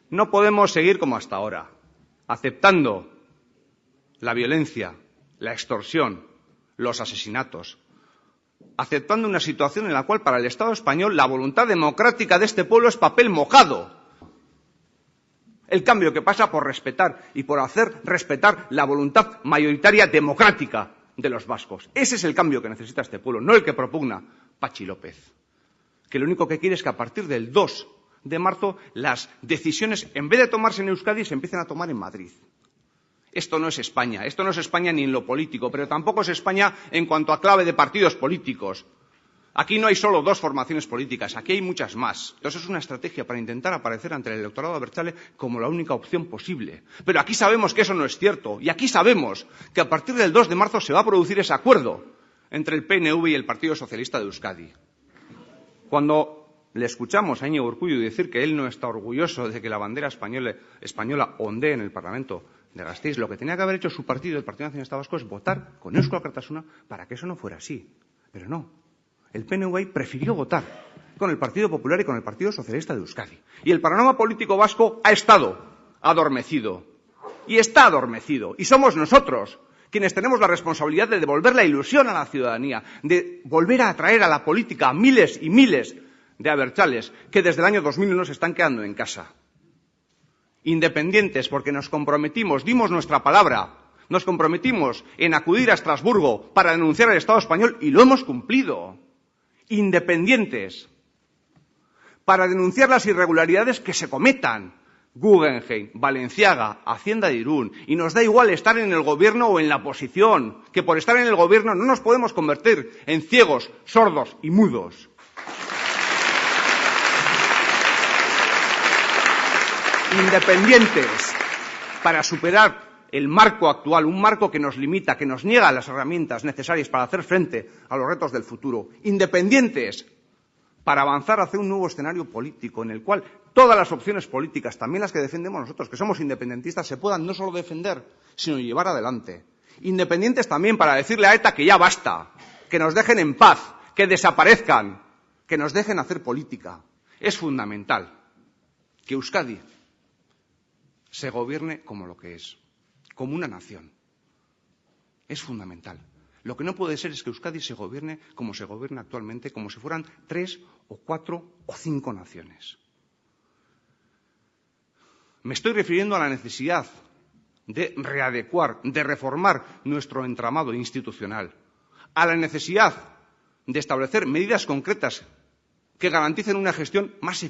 No podemos seguir como hasta ahora, aceptando la violencia, la extorsión, los asesinatos, aceptando una situación en la cual para el Estado español la voluntad democrática de este pueblo es papel mojado. El cambio que pasa por respetar y por hacer respetar la voluntad mayoritaria democrática de los vascos. Ese es el cambio que necesita este pueblo, no el que propugna Patxi López, que lo único que quiere es que a partir del 2 de marzo las decisiones, en vez de tomarse en Euskadi, se empiecen a tomar en Madrid. Esto no es España ni en lo político, pero tampoco es España en cuanto a clave de partidos políticos. Aquí no hay solo dos formaciones políticas, aquí hay muchas más. Entonces es una estrategia para intentar aparecer ante el electorado abertzale como la única opción posible. Pero aquí sabemos que eso no es cierto, y aquí sabemos que a partir del 2 de marzo se va a producir ese acuerdo entre el PNV y el Partido Socialista de Euskadi. Cuando le escuchamos a Íñigo Urkullu decir que él no está orgulloso de que la bandera española ondee en el Parlamento de Gasteiz, lo que tenía que haber hecho su partido, el Partido Nacionalista Vasco, es votar con Eusko Alkartasuna para que eso no fuera así. Pero no. El PNV prefirió votar con el Partido Popular y con el Partido Socialista de Euskadi. Y el panorama político vasco ha estado adormecido. Y está adormecido. Y somos nosotros quienes tenemos la responsabilidad de devolver la ilusión a la ciudadanía, de volver a atraer a la política a miles y miles de abertzales que desde el año 2001 se están quedando en casa. Independientes, porque nos comprometimos, dimos nuestra palabra, nos comprometimos en acudir a Estrasburgo para denunciar al Estado español y lo hemos cumplido. Independientes, para denunciar las irregularidades que se cometan. Guggenheim, Balenciaga, Hacienda de Irún, y nos da igual estar en el gobierno o en la oposición, que por estar en el gobierno no nos podemos convertir en ciegos, sordos y mudos. Independientes, para superar el marco actual, un marco que nos limita, que nos niega las herramientas necesarias para hacer frente a los retos del futuro. Independientes, para avanzar hacia un nuevo escenario político en el cual todas las opciones políticas, también las que defendemos nosotros, que somos independentistas, se puedan no solo defender, sino llevar adelante. Independientes también para decirle a ETA que ya basta, que nos dejen en paz, que desaparezcan, que nos dejen hacer política. Es fundamental que Euskadi se gobierne como lo que es, como una nación. Es fundamental. Lo que no puede ser es que Euskadi se gobierne como se gobierna actualmente, como si fueran 3 o 4 o 5 naciones. Me estoy refiriendo a la necesidad de readecuar, de reformar nuestro entramado institucional, a la necesidad de establecer medidas concretas que garanticen una gestión más eficaz